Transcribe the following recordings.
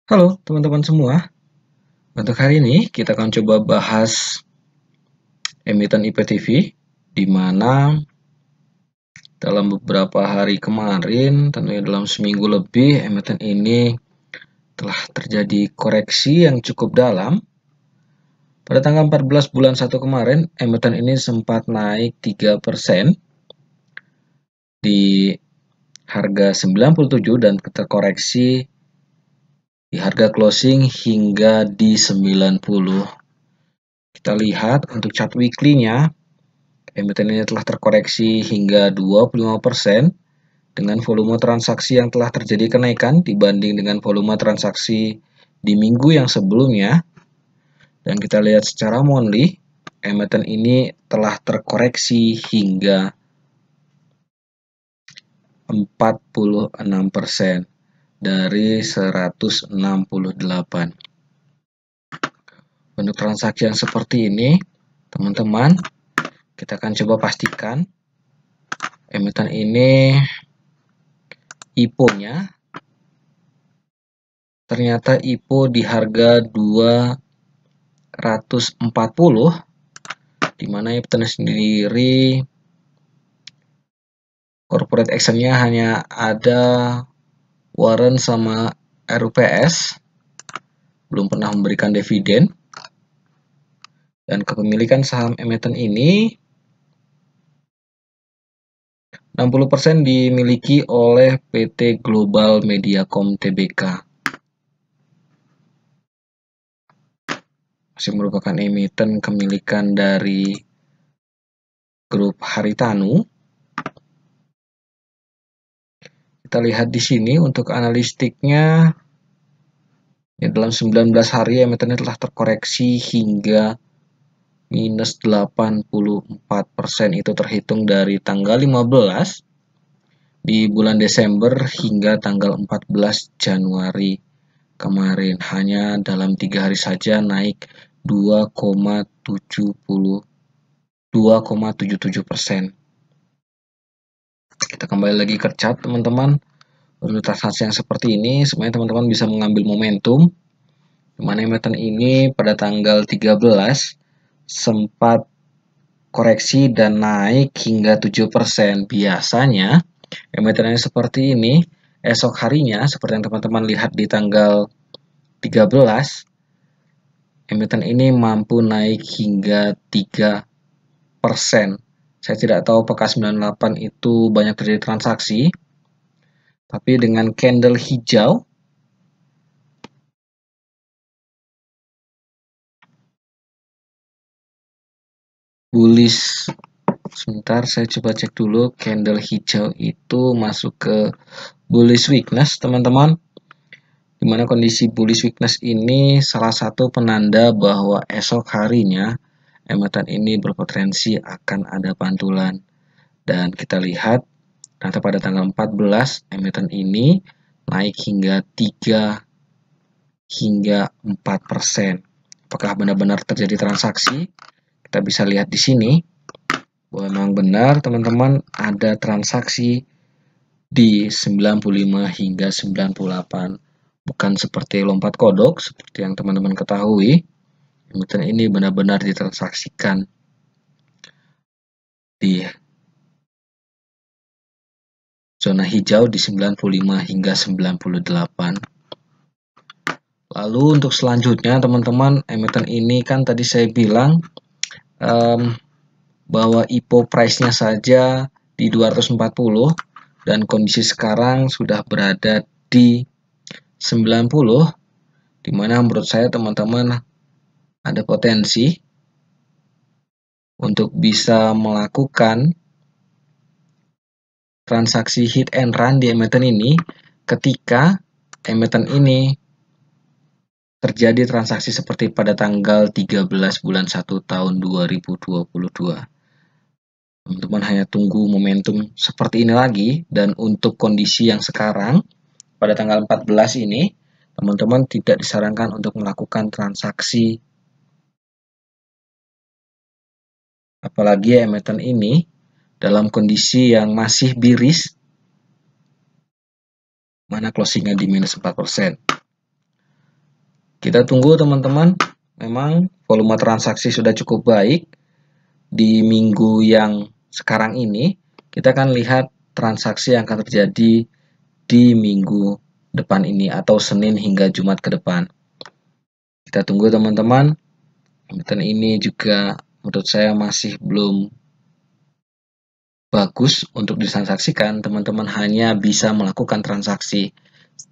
Halo teman-teman semua, untuk hari ini kita akan coba bahas emiten IPTV, di mana dalam beberapa hari kemarin, tentunya dalam seminggu lebih, emiten ini telah terjadi koreksi yang cukup dalam. Pada tanggal 14 bulan 1 kemarin, emiten ini sempat naik 3% di harga 97 dan terkoreksi di harga closing hingga di 90. Kita lihat untuk chart weekly-nya, emiten ini telah terkoreksi hingga 25% dengan volume transaksi yang telah terjadi kenaikan dibanding dengan volume transaksi di minggu yang sebelumnya. Dan kita lihat secara monthly, emiten ini telah terkoreksi hingga 46% dari 168. Untuk transaksi yang seperti ini, teman-teman, kita akan coba pastikan emiten ini IPO-nya ternyata IPO di harga 240, di mana emiten sendiri corporate action-nya hanya ada warrant sama RUPS, belum pernah memberikan dividen, dan kepemilikan saham emiten ini 60% dimiliki oleh PT Global Mediacom Tbk. Masih merupakan emiten kepemilikan dari grup Haritanu. Kita lihat di sini untuk analistiknya, ya, dalam 19 hari emiten ini telah terkoreksi hingga minus 84%. Itu terhitung dari tanggal 15 di bulan Desember hingga tanggal 14 Januari kemarin. Hanya dalam 3 hari saja naik 2,77%. Kita kembali lagi ke chart, teman-teman. Untuk transaksi yang seperti ini, sebenarnya teman-teman bisa mengambil momentum, di mana emiten ini pada tanggal 13 sempat koreksi dan naik hingga 7%. Biasanya emiten yang seperti ini esok harinya, seperti yang teman-teman lihat di tanggal 13, emiten ini mampu naik hingga 3%. Saya tidak tahu apakah 98 itu banyak terjadi transaksi, tapi dengan candle hijau bullish, sebentar saya coba cek dulu, candle hijau itu masuk ke bullish weakness, teman-teman, dimana kondisi bullish weakness ini salah satu penanda bahwa esok harinya emiten ini berpotensi akan ada pantulan. Dan kita lihat ternyata pada tanggal 14 emiten ini naik hingga 3 hingga 4%. Apakah benar-benar terjadi transaksi? Kita bisa lihat di sini bahwa memang benar, teman-teman, ada transaksi di 95 hingga 98. Bukan seperti lompat kodok seperti yang teman-teman ketahui. Emiten ini benar-benar ditransaksikan di zona hijau di 95 hingga 98. Lalu untuk selanjutnya, teman-teman, emiten ini kan tadi saya bilang bahwa IPO price-nya saja di 240 dan kondisi sekarang sudah berada di 90, di mana menurut saya teman-teman ada potensi untuk bisa melakukan transaksi hit and run di emiten ini ketika emiten ini terjadi transaksi seperti pada tanggal 13 bulan 1 tahun 2022. Teman-teman hanya tunggu momentum seperti ini lagi, dan untuk kondisi yang sekarang pada tanggal 14 ini, teman-teman tidak disarankan untuk melakukan transaksi, apalagi emiten ini dalam kondisi yang masih bearish, mana closingnya di minus 4%. Kita tunggu teman-teman. Memang volume transaksi sudah cukup baik. Di minggu yang sekarang ini, kita akan lihat transaksi yang akan terjadi di minggu depan ini atau Senin hingga Jumat ke depan. Kita tunggu teman-teman. Emiten ini juga menurut saya masih belum bagus untuk ditransaksikan. Teman-teman hanya bisa melakukan transaksi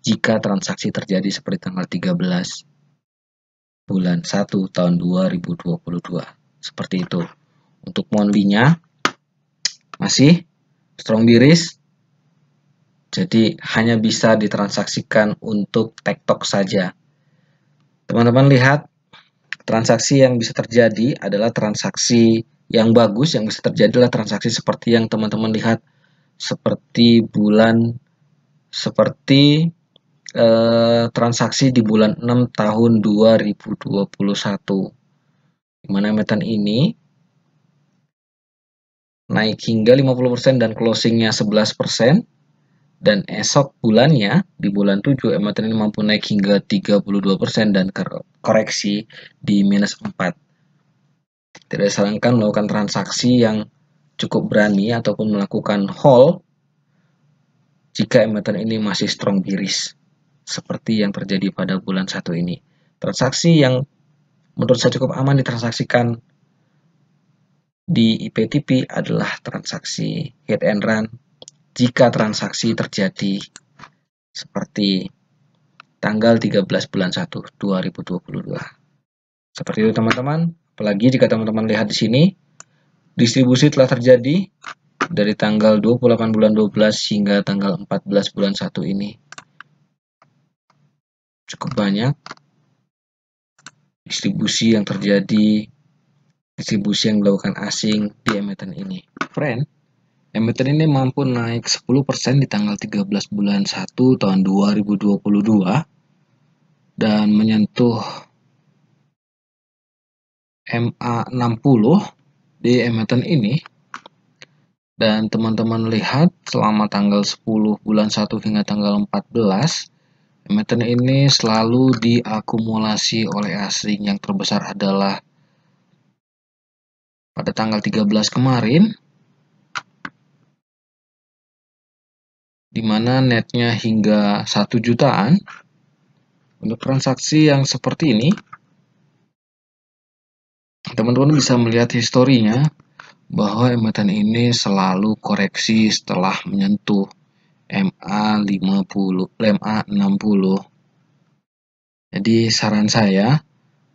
jika transaksi terjadi seperti tanggal 13 bulan 1 tahun 2022. Seperti itu. Untuk monthly-nya masih strong bearish. Jadi hanya bisa ditransaksikan untuk TikTok saja. Teman-teman lihat, transaksi yang bisa terjadi adalah transaksi yang bagus, yang bisa terjadi adalah transaksi seperti yang teman-teman lihat, seperti transaksi di bulan 6 tahun 2021, di mana emiten ini naik hingga 50% dan closingnya 11%, dan esok bulannya di bulan 7 emiten ini mampu naik hingga 32% dan koreksi di minus 4. Tidak disarankan melakukan transaksi yang cukup berani ataupun melakukan hold jika emiten ini masih strong bearish seperti yang terjadi pada bulan 1 ini. Transaksi yang menurut saya cukup aman ditransaksikan di IPTP adalah transaksi hit and run jika transaksi terjadi seperti tanggal 13 bulan 1 2022. Seperti itu teman-teman. Apalagi jika teman-teman lihat di sini, distribusi telah terjadi dari tanggal 28 bulan 12 hingga tanggal 14 bulan 1 ini. Cukup banyak distribusi yang terjadi, distribusi yang dilakukan asing di emiten ini. Friend, emiten ini mampu naik 10% di tanggal 13 bulan 1 tahun 2022 dan menyentuh MA60 di emiten ini. Dan teman-teman lihat selama tanggal 10 bulan 1 hingga tanggal 14, emiten ini selalu diakumulasi oleh asing. Yang terbesar adalah pada tanggal 13 kemarin, di mana netnya hingga 1 jutaan. Untuk transaksi yang seperti ini, teman-teman bisa melihat historinya bahwa emiten ini selalu koreksi setelah menyentuh MA60. Jadi saran saya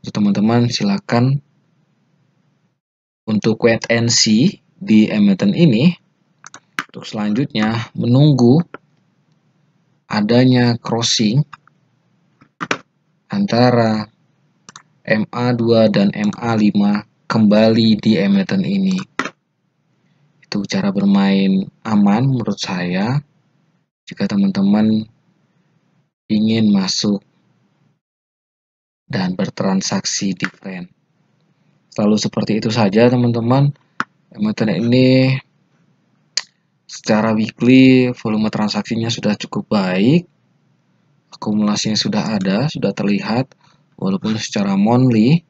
untuk teman-teman silakan untuk wait and see di emiten ini. Untuk selanjutnya menunggu adanya crossing antara MA2 dan MA5 kembali di emiten ini. Itu cara bermain aman menurut saya jika teman-teman ingin masuk dan bertransaksi di friend. Selalu seperti itu saja teman-teman. Emiten ini secara weekly volume transaksinya sudah cukup baik. Akumulasinya sudah ada, sudah terlihat. Walaupun secara monthly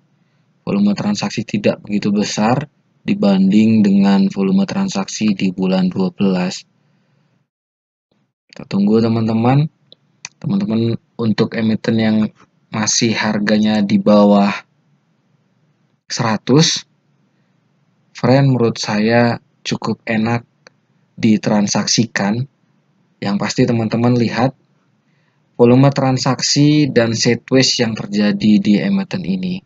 volume transaksi tidak begitu besar dibanding dengan volume transaksi di bulan 12. Kita tunggu teman-teman. Teman-teman untuk emiten yang masih harganya di bawah 100, friend menurut saya cukup enak ditransaksikan. Yang pasti teman-teman lihat volume transaksi dan sideways yang terjadi di emiten ini.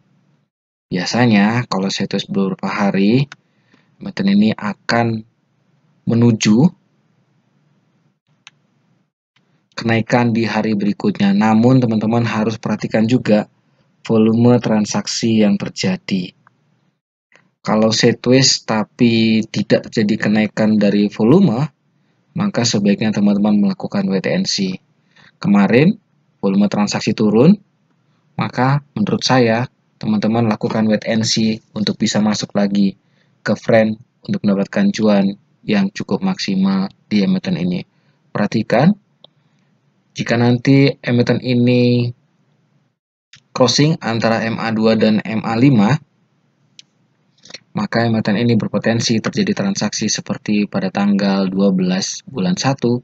Biasanya kalau sideways beberapa hari, emiten ini akan menuju kenaikan di hari berikutnya. Namun teman-teman harus perhatikan juga volume transaksi yang terjadi. Kalau sideways tapi tidak terjadi kenaikan dari volume, maka sebaiknya teman-teman melakukan wait and see. Kemarin volume transaksi turun, maka menurut saya teman-teman lakukan wait and see untuk bisa masuk lagi ke friend untuk mendapatkan cuan yang cukup maksimal di emiten ini. Perhatikan, jika nanti emiten ini crossing antara MA2 dan MA5, maka emiten ini berpotensi terjadi transaksi seperti pada tanggal 12 bulan 1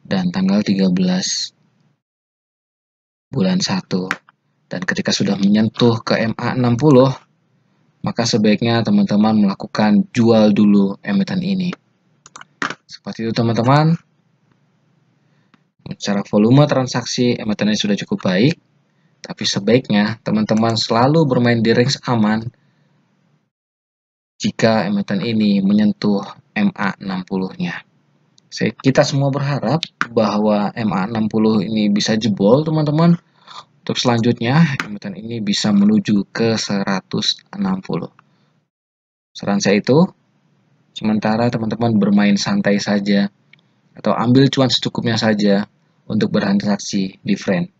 dan tanggal 13 bulan 1. Dan ketika sudah menyentuh ke MA60, maka sebaiknya teman-teman melakukan jual dulu emiten ini. Seperti itu teman-teman. Secara volume transaksi emiten ini sudah cukup baik, tapi sebaiknya teman-teman selalu bermain di range aman jika emiten ini menyentuh MA60-nya. Kita semua berharap bahwa MA60 ini bisa jebol teman-teman. Untuk selanjutnya, emiten ini bisa menuju ke 160. Saran saya itu, sementara teman-teman bermain santai saja, atau ambil cuan secukupnya saja untuk bertransaksi di frame.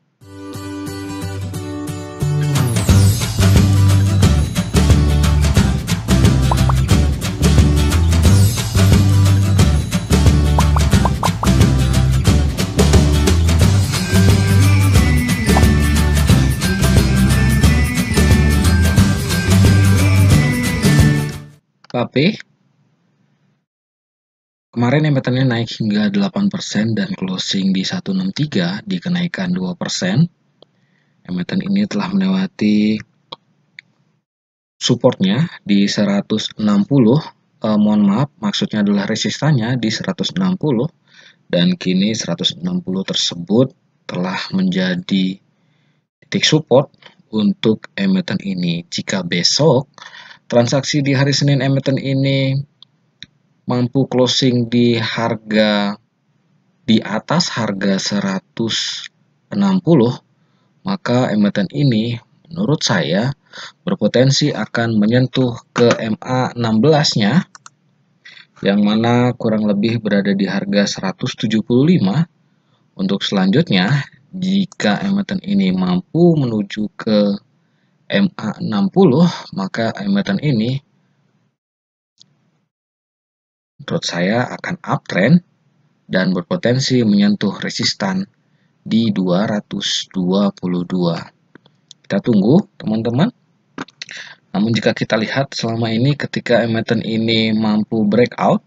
Tapi kemarin emitennya naik hingga 8% dan closing di 163 di kenaikan 2%. Emiten ini telah melewati supportnya di 160. Mohon maaf, maksudnya adalah resistannya di 160, dan kini 160 tersebut telah menjadi titik support untuk emiten ini. Jika besok transaksi di hari Senin emiten ini mampu closing di harga di atas harga 160, maka emiten ini menurut saya berpotensi akan menyentuh ke MA16-nya, yang mana kurang lebih berada di harga 175. Untuk selanjutnya, jika emiten ini mampu menuju ke MA60, maka emiten ini menurut saya akan uptrend dan berpotensi menyentuh resistan di 222. Kita tunggu teman-teman. Namun jika kita lihat selama ini ketika emiten ini mampu breakout,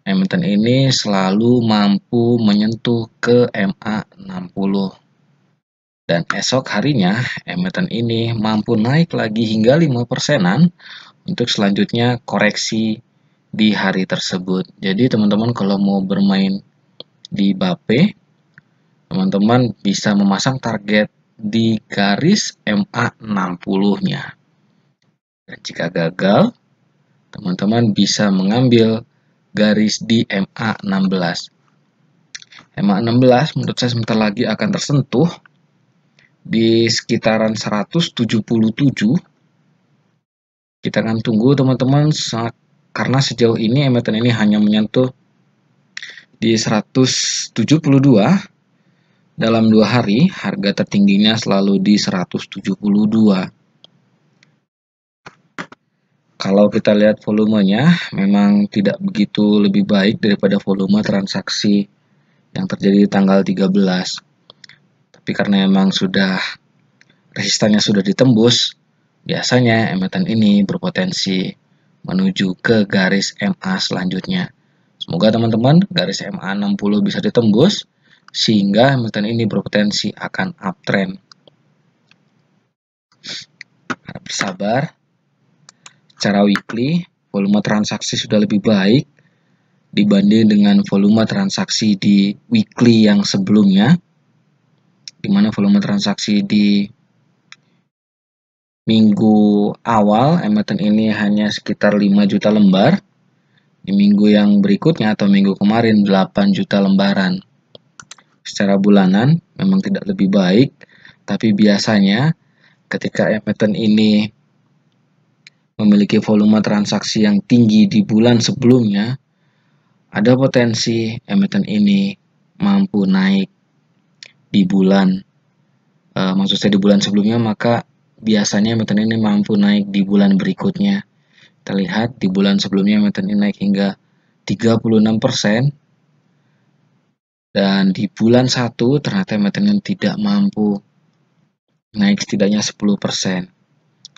emiten ini selalu mampu menyentuh ke MA60. Dan esok harinya emiten ini mampu naik lagi hingga 5%-an untuk selanjutnya koreksi di hari tersebut. Jadi teman-teman kalau mau bermain di BAPE, teman-teman bisa memasang target di garis MA60-nya. Dan jika gagal, teman-teman bisa mengambil garis di MA16. MA16 menurut saya sebentar lagi akan tersentuh di sekitaran 177. Kita akan tunggu teman-teman, karena sejauh ini emiten ini hanya menyentuh di 172. Dalam 2 hari, harga tertingginya selalu di 172. Kalau kita lihat volumenya, memang tidak begitu lebih baik daripada volume transaksi yang terjadi di tanggal 13. Tapi karena memang resistannya sudah ditembus, biasanya emiten ini berpotensi menuju ke garis MA selanjutnya. Semoga teman-teman garis MA60 bisa ditembus, sehingga emiten ini berpotensi akan uptrend. Harap bersabar. Secara weekly, volume transaksi sudah lebih baik dibanding dengan volume transaksi di weekly yang sebelumnya, di mana volume transaksi di minggu awal emiten ini hanya sekitar 5 juta lembar. Di minggu yang berikutnya atau minggu kemarin 8 juta lembaran. Secara bulanan memang tidak lebih baik, tapi biasanya ketika emiten ini memiliki volume transaksi yang tinggi di bulan sebelumnya, ada potensi emiten ini mampu naik di bulan di bulan sebelumnya, maka biasanya emiten ini mampu naik di bulan berikutnya. Kita lihat di bulan sebelumnya emiten ini naik hingga 36%, dan di bulan 1 ternyata emiten ini tidak mampu naik setidaknya 10%.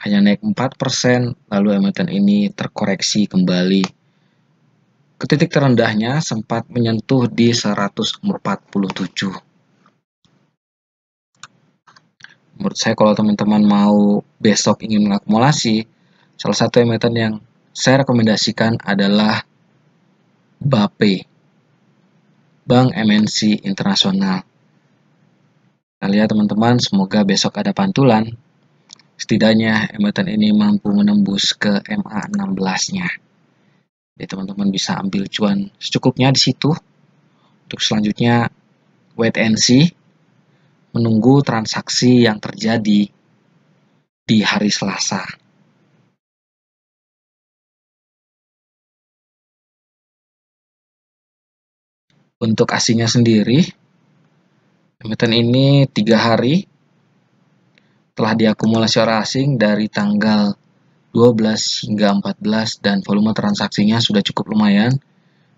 Hanya naik 4%, lalu emiten ini terkoreksi kembali. Ke titik terendahnya sempat menyentuh di 147. Menurut saya kalau teman-teman mau besok ingin mengakumulasi, salah satu emiten yang saya rekomendasikan adalah BAPE, Bank MNC Internasional. Kita lihat teman-teman, semoga besok ada pantulan. Setidaknya emiten ini mampu menembus ke MA16-nya. Jadi teman-teman bisa ambil cuan secukupnya di situ. Untuk selanjutnya wait and see, menunggu transaksi yang terjadi di hari Selasa. Untuk asingnya sendiri, emiten ini 3 hari telah diakumulasi orang asing dari tanggal 12 hingga 14 dan volume transaksinya sudah cukup lumayan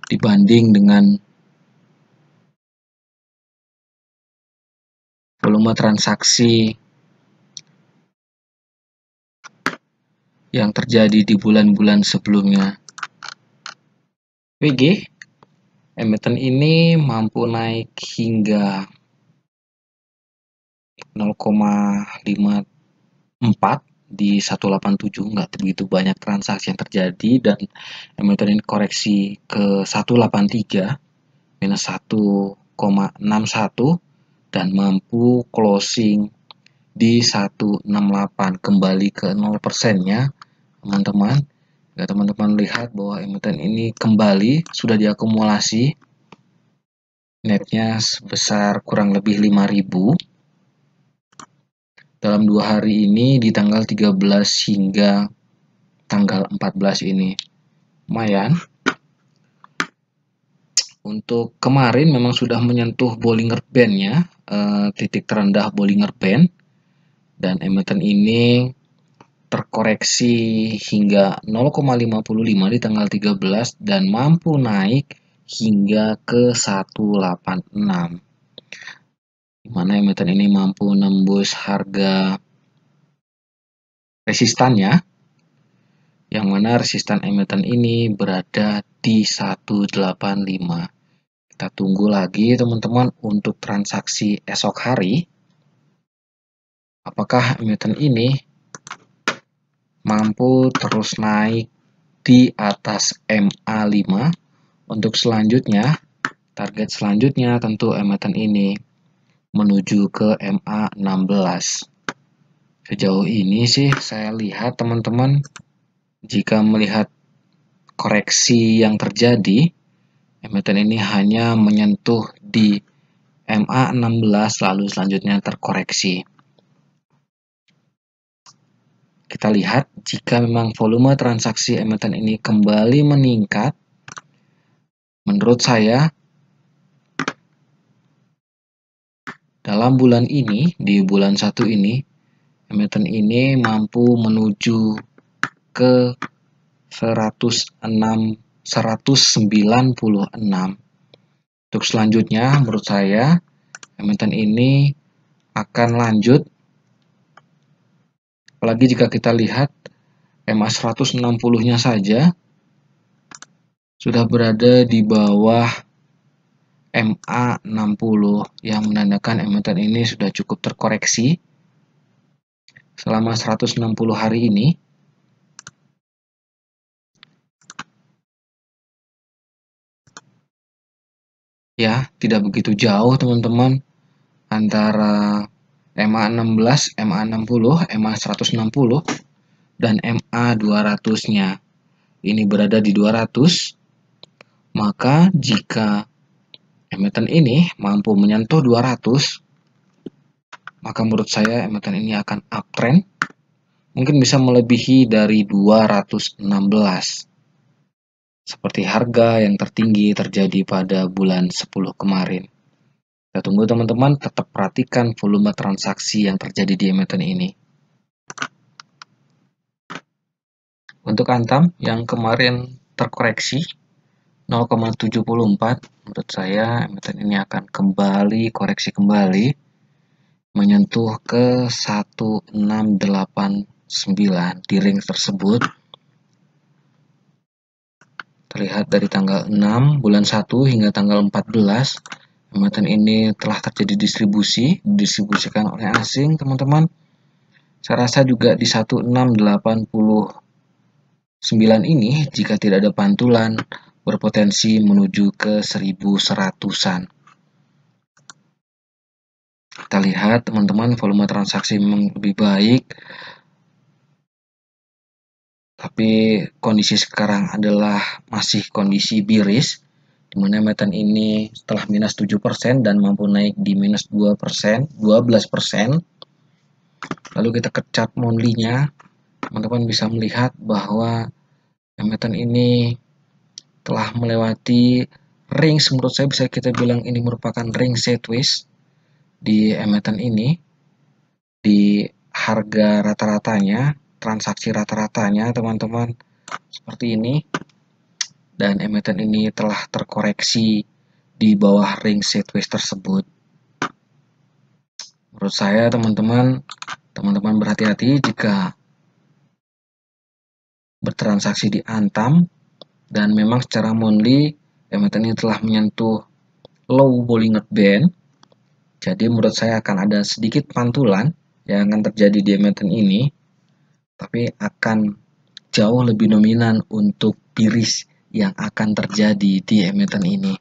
dibanding dengan volume transaksi yang terjadi di bulan-bulan sebelumnya. WG, emiten ini mampu naik hingga 0,54 di 187, nggak begitu banyak transaksi yang terjadi, dan emiten ini koreksi ke 183 minus 1,61 dan mampu closing di 168, kembali ke 0%-nya teman-teman. Ya, teman-teman lihat bahwa emiten ini kembali sudah diakumulasi netnya sebesar kurang lebih 5.000 dalam 2 hari ini di tanggal 13 hingga tanggal 14 ini. Lumayan. Untuk kemarin memang sudah menyentuh Bollinger Band-nya, titik terendah Bollinger Band, dan emiten ini terkoreksi hingga 0,55 di tanggal 13 dan mampu naik hingga ke 186, di mana emiten ini mampu nembus harga resistannya, yang mana resistan emiten ini berada di 185. Kita tunggu lagi teman-teman untuk transaksi esok hari. Apakah emiten ini mampu terus naik di atas MA5? Untuk selanjutnya, target selanjutnya tentu emiten ini menuju ke MA16. Sejauh ini sih saya lihat teman-teman, jika melihat koreksi yang terjadi, emiten ini hanya menyentuh di MA16 lalu selanjutnya terkoreksi. Kita lihat jika memang volume transaksi emiten ini kembali meningkat, menurut saya dalam bulan ini, di bulan 1 ini, emiten ini mampu menuju ke 196. Untuk selanjutnya, menurut saya, emiten ini akan lanjut, apalagi jika kita lihat MA 160-nya saja sudah berada di bawah MA 60, yang menandakan emiten ini sudah cukup terkoreksi selama 160 hari ini. Ya, tidak begitu jauh teman-teman antara MA 16, MA 60, MA 160 dan MA 200-nya. Ini berada di 200. Maka jika emiten ini mampu menyentuh 200, maka menurut saya emiten ini akan uptrend, mungkin bisa melebihi dari 216, seperti harga yang tertinggi terjadi pada bulan 10 kemarin. Kita tunggu teman-teman, tetap perhatikan volume transaksi yang terjadi di emiten ini. Untuk Antam yang kemarin terkoreksi 0,74, menurut saya emiten ini akan kembali koreksi kembali menyentuh ke 1689 di range tersebut. Terlihat dari tanggal 6 bulan 1 hingga tanggal 14, emiten ini telah terjadi didistribusikan oleh asing, teman-teman. Saya rasa juga di 1689 ini, jika tidak ada pantulan, berpotensi menuju ke 1100-an. Kita lihat, teman-teman, volume transaksi memang lebih baik, tapi kondisi sekarang adalah masih kondisi bearish, di mana emiten ini setelah minus 7% dan mampu naik di minus 2%, 12%. Lalu kita ke chart monthly-nya, teman-teman bisa melihat bahwa emiten ini telah melewati range, menurut saya bisa kita bilang ini merupakan range sideways di emiten ini, di harga rata-ratanya, transaksi rata-ratanya, teman-teman, seperti ini. Dan emiten ini telah terkoreksi di bawah range sideways tersebut. Menurut saya, teman-teman berhati-hati jika bertransaksi di Antam, dan memang secara monthly emiten ini telah menyentuh low Bollinger Band. Jadi menurut saya akan ada sedikit pantulan yang akan terjadi di emiten ini, tapi akan jauh lebih dominan untuk bearish yang akan terjadi di emiten ini.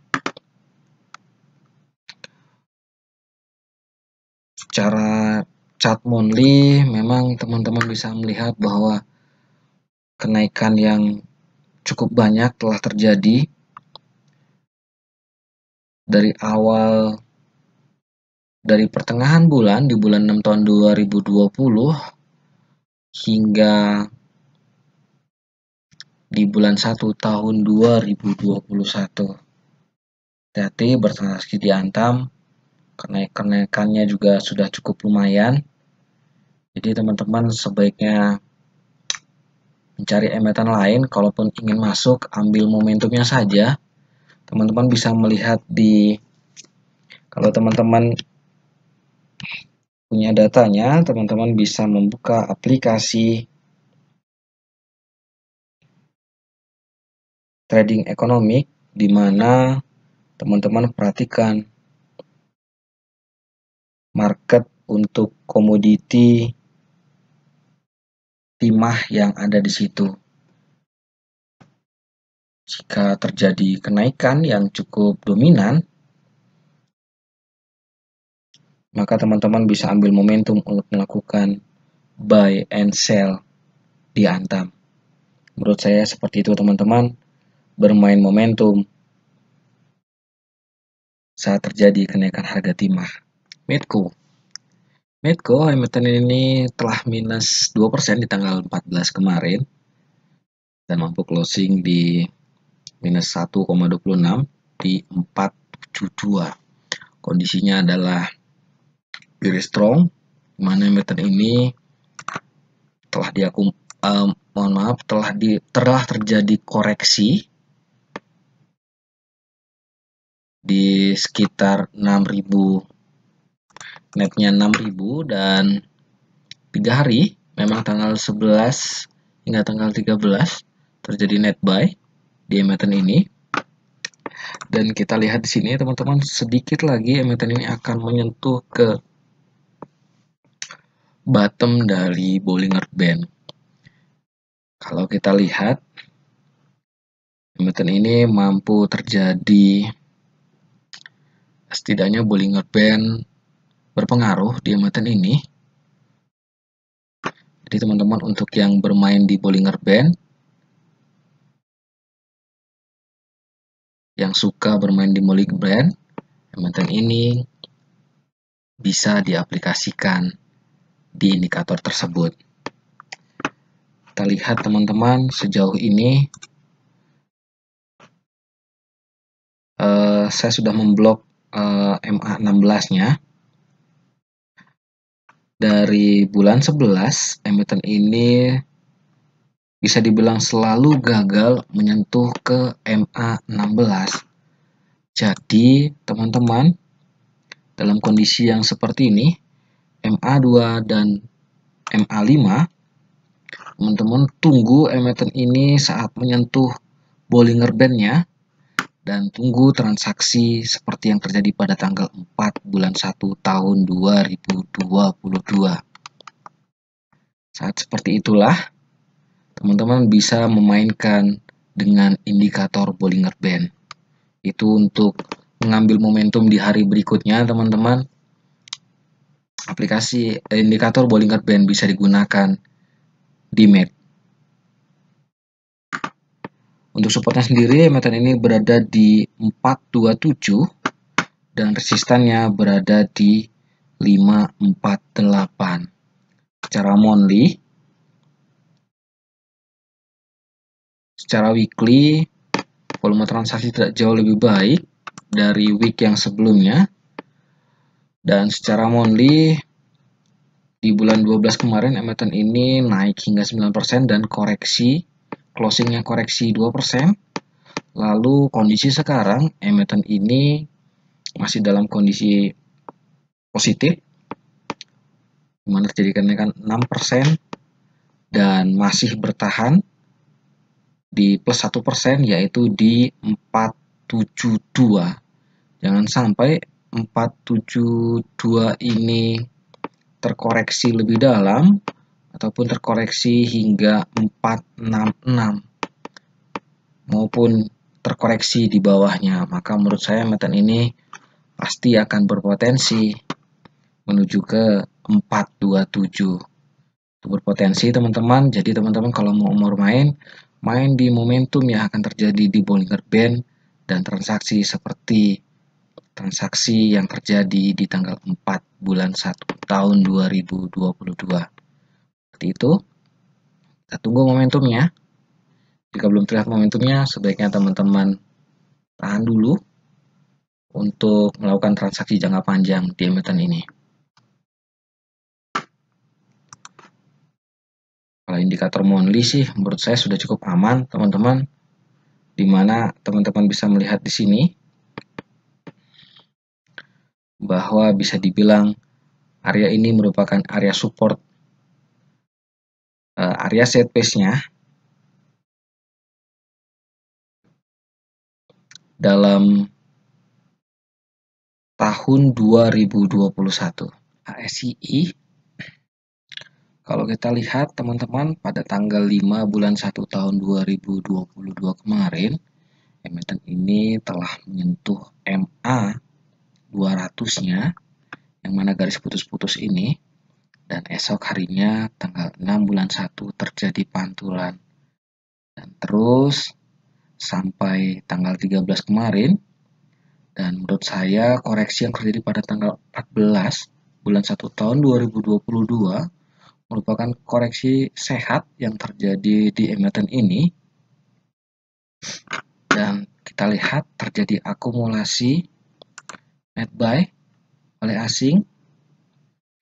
Secara chart monthly, memang teman-teman bisa melihat bahwa kenaikan yang cukup banyak telah terjadi dari awal, dari pertengahan bulan, di bulan 6 tahun 2020 hingga di bulan 1 tahun 2021. Hati-hati bertransaksi di Antam, kenaikannya juga sudah cukup lumayan. Jadi teman-teman sebaiknya mencari emiten lain. Kalaupun ingin masuk, ambil momentumnya saja. Teman-teman bisa melihat kalau teman-teman punya datanya, teman-teman bisa membuka aplikasi trading ekonomik, di mana teman-teman perhatikan market untuk komoditi timah yang ada di situ. Jika terjadi kenaikan yang cukup dominan, maka teman-teman bisa ambil momentum untuk melakukan buy and sell di Antam. Menurut saya seperti itu, teman-teman, bermain momentum saat terjadi kenaikan harga timah. Medco emiten ini telah minus 2% di tanggal 14 kemarin dan mampu closing di minus 1,26 di 472. Kondisinya adalah very strong, mana emiten ini telah telah terjadi koreksi di sekitar 6.000, netnya 6.000, dan 3 hari, memang tanggal 11 hingga tanggal 13 terjadi net buy di emiten ini. Dan kita lihat di sini, teman-teman, sedikit lagi emiten ini akan menyentuh ke bottom dari Bollinger Band. Kalau kita lihat, emiten ini mampu terjadi, setidaknya Bollinger Band berpengaruh di emiten ini. Jadi teman-teman untuk yang bermain di Bollinger Band, yang suka bermain di Bollinger Band, emiten ini bisa diaplikasikan di indikator tersebut. Kita lihat, teman-teman, sejauh ini saya sudah memblok MA16-nya. Dari bulan 11, emiten ini bisa dibilang selalu gagal menyentuh ke MA16. Jadi, teman-teman, dalam kondisi yang seperti ini, MA2 dan MA5, teman-teman tunggu emiten ini saat menyentuh Bollinger Band-nya dan tunggu transaksi seperti yang terjadi pada tanggal 4 bulan 1 tahun 2022. Saat seperti itulah teman-teman bisa memainkan dengan indikator Bollinger Band. Itu untuk mengambil momentum di hari berikutnya, teman-teman. Aplikasi indikator Bollinger Band bisa digunakan di MACD. Untuk supportnya sendiri, emiten ini berada di 427 dan resistannya berada di 548. Secara monthly, secara weekly, volume transaksi tidak jauh lebih baik dari week yang sebelumnya. Dan secara monthly, di bulan 12 kemarin emiten ini naik hingga 9% dan closingnya koreksi 2%. Lalu kondisi sekarang emiten ini masih dalam kondisi positif, dimana terjadi kenaikan 6% dan masih bertahan di plus 1%, yaitu di 472. Jangan sampai 472 ini terkoreksi lebih dalam ataupun terkoreksi hingga 466 maupun terkoreksi di bawahnya, maka menurut saya emiten ini pasti akan berpotensi menuju ke 427. Itu berpotensi, teman-teman. Jadi teman-teman kalau mau main di momentum yang akan terjadi di Bollinger Band dan transaksi seperti transaksi yang terjadi di tanggal 4 bulan 1 tahun 2022. Seperti itu. Kita tunggu momentumnya. Jika belum terlihat momentumnya, sebaiknya teman-teman tahan dulu untuk melakukan transaksi jangka panjang di emiten ini. Kalau indikator monthly sih menurut saya sudah cukup aman, teman-teman. Di mana teman-teman bisa melihat di sini bahwa bisa dibilang area ini merupakan area support, area set pace-nya dalam tahun 2021. HSI, kalau kita lihat teman-teman pada tanggal 5 bulan 1 tahun 2022 kemarin, emiten ini telah menyentuh MA 200-nya, yang mana garis putus-putus ini, dan esok harinya tanggal 6 bulan 1 terjadi pantulan. Dan terus sampai tanggal 13 kemarin, dan menurut saya koreksi yang terjadi pada tanggal 14 bulan 1 tahun 2022 merupakan koreksi sehat yang terjadi di emiten ini. Dan kita lihat terjadi akumulasi net buy oleh asing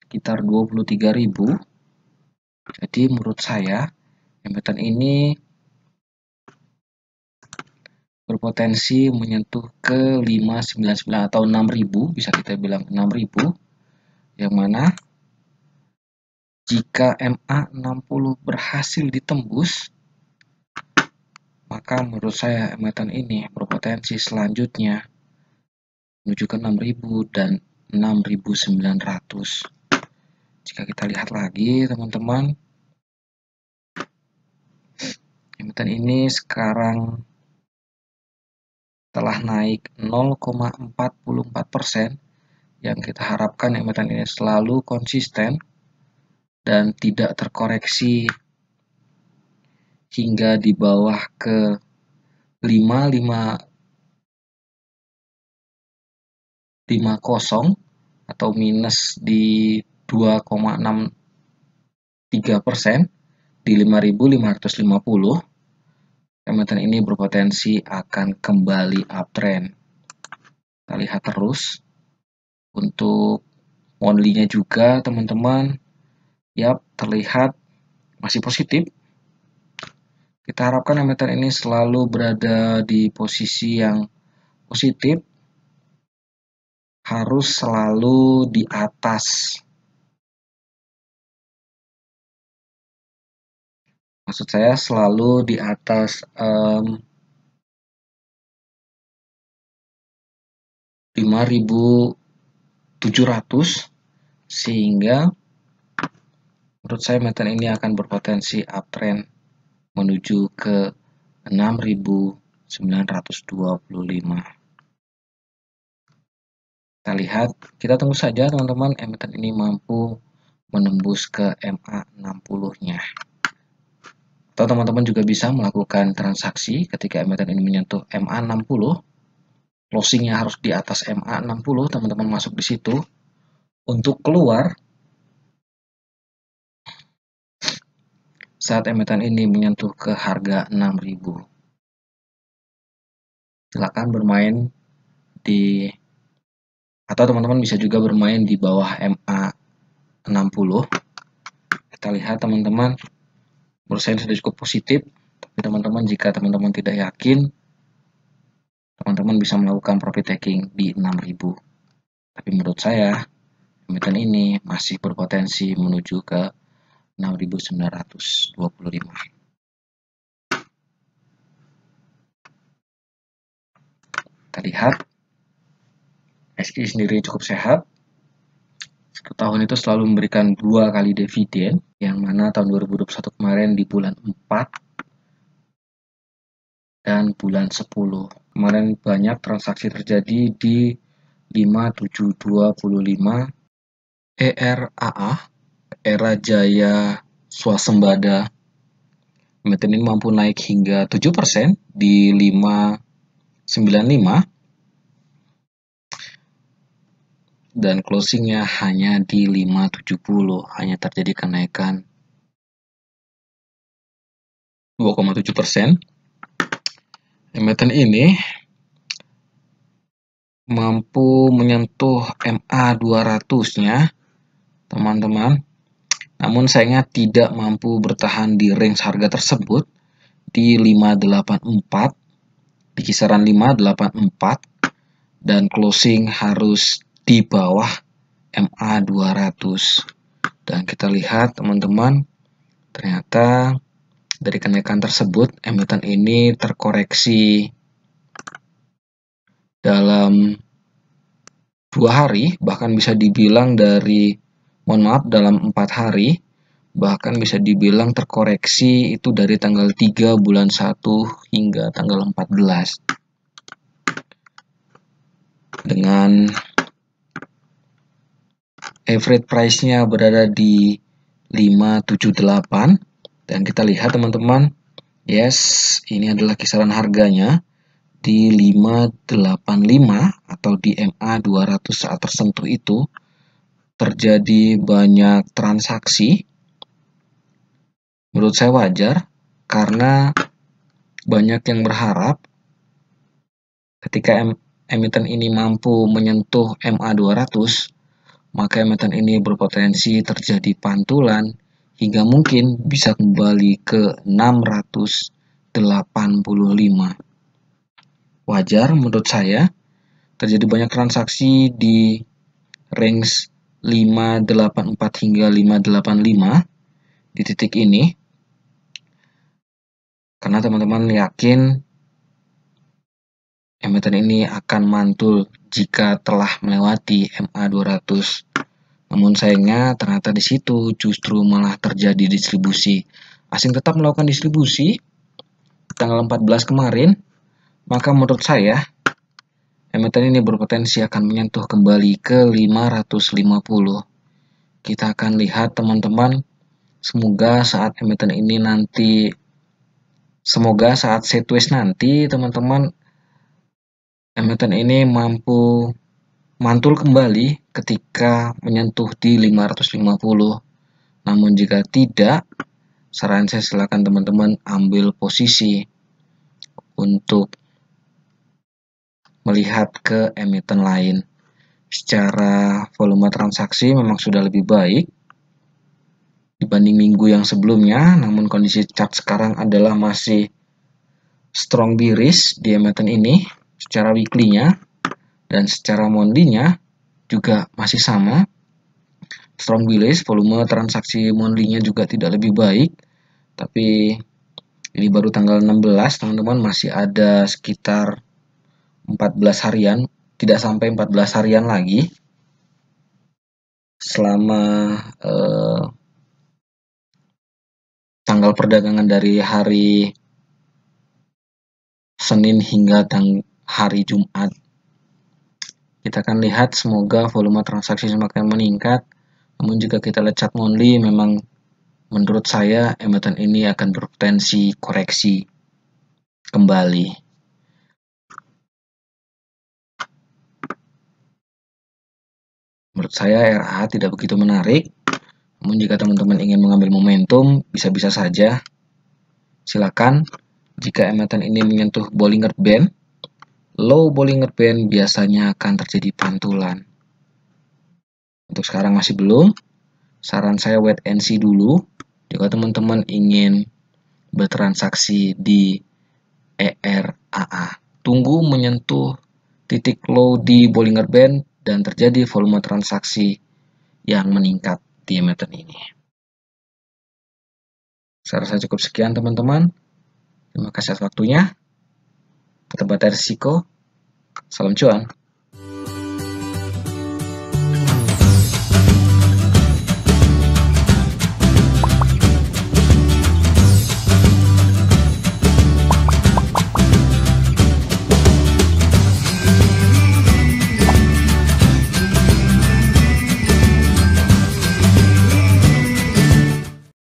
sekitar 23.000. Jadi menurut saya emiten ini berpotensi menyentuh ke 599 atau 6.000, bisa kita bilang 6.000, yang mana jika MA60 berhasil ditembus, maka menurut saya emiten ini berpotensi selanjutnya menuju ke 6.000 dan 6.900. Jika kita lihat lagi teman-teman, emiten ini sekarang telah naik 0,44%, yang kita harapkan emiten ini selalu konsisten dan tidak terkoreksi hingga di bawah ke 5550 atau minus di 2,63% di 5.550. Emiten ini berpotensi akan kembali uptrend. Kita lihat terus untuk monthly-nya juga teman-teman, terlihat masih positif. Kita harapkan emiten ini selalu berada di posisi yang positif, harus selalu di atas Maksud saya selalu di atas 5.700, sehingga menurut saya emiten ini akan berpotensi uptrend menuju ke 6.925. Kita lihat, kita tunggu saja teman-teman, emiten ini mampu menembus ke MA 60-nya. Atau teman-teman juga bisa melakukan transaksi ketika emiten ini menyentuh MA 60, closingnya harus di atas MA 60, teman-teman masuk di situ. Untuk keluar saat emiten ini menyentuh ke harga 6.000. Silakan bermain di, atau teman-teman bisa juga bermain di bawah MA 60. Kita lihat teman-teman, menurut saya sudah cukup positif. Tapi teman-teman, jika teman-teman tidak yakin, teman-teman bisa melakukan profit taking di 6.000. Tapi menurut saya emiten ini masih berpotensi menuju ke 6.925. Kita lihat SI sendiri cukup sehat. Satu tahun itu selalu memberikan 2 kali dividen, yang mana tahun 2021 kemarin di bulan 4 dan bulan 10. Kemarin banyak transaksi terjadi di 5725 ERAA, Era Jaya Swasembada. Emiten ini mampu naik hingga 7% di 595, dan closingnya hanya di 570, hanya terjadi kenaikan 2,7%. Emiten ini mampu menyentuh MA 200-nya, teman-teman. Namun sayangnya tidak mampu bertahan di range harga tersebut di 584, di kisaran 584, dan closing harus di bawah MA 200. Dan kita lihat teman-teman, ternyata dari kenaikan tersebut emiten ini terkoreksi dalam 2 hari, bahkan bisa dibilang dalam 4 hari, bahkan bisa dibilang terkoreksi itu dari tanggal 3 bulan 1 hingga tanggal 14. Dengan average price-nya berada di 578, dan kita lihat teman-teman, yes, ini adalah kisaran harganya di 585 atau di MA 200. Saat tersentuh itu terjadi banyak transaksi. Menurut saya wajar, karena banyak yang berharap ketika emiten ini mampu menyentuh MA 200, maka emiten ini berpotensi terjadi pantulan hingga mungkin bisa kembali ke 685. Wajar menurut saya terjadi banyak transaksi di range 584 hingga 585 di titik ini, karena teman-teman yakin emiten ini akan mantul jika telah melewati MA 200. Namun sayangnya ternyata di situ justru malah terjadi distribusi. Asing tetap melakukan distribusi tanggal 14 kemarin, maka menurut saya emiten ini berpotensi akan menyentuh kembali ke 550. Kita akan lihat teman-teman, semoga saat sideways nanti teman-teman, emiten ini mampu mantul kembali ketika menyentuh di 550. Namun jika tidak, saran saya silakan teman-teman ambil posisi untuk melihat ke emiten lain. Secara volume transaksi memang sudah lebih baik dibanding minggu yang sebelumnya, namun kondisi chart sekarang adalah masih strong bearish di emiten ini secara weekly-nya, dan secara monthly-nya juga masih sama strong bearish. Volume transaksi monthly-nya juga tidak lebih baik Tapi ini baru tanggal 16, teman-teman, masih ada sekitar 14 harian, tidak sampai 14 harian lagi selama tanggal perdagangan dari hari Senin hingga hari Jumat. Kita akan lihat semoga volume transaksi semakin meningkat. Namun jika kita lihat chart monthly, memang menurut saya emiten ini akan berpotensi koreksi kembali. Menurut saya RA tidak begitu menarik. Namun jika teman-teman ingin mengambil momentum, bisa-bisa saja. Silakan. Jika emiten ini menyentuh Bollinger Band, low Bollinger Band biasanya akan terjadi pantulan. Untuk sekarang masih belum. Saran saya wait and see dulu. Jika teman-teman ingin bertransaksi di ERAA, tunggu menyentuh titik low di Bollinger Band dan terjadi volume transaksi yang meningkat di emiten ini. Saya rasa cukup sekian, teman-teman. Terima kasih atas waktunya. Tetap hati risiko. Salam cuan.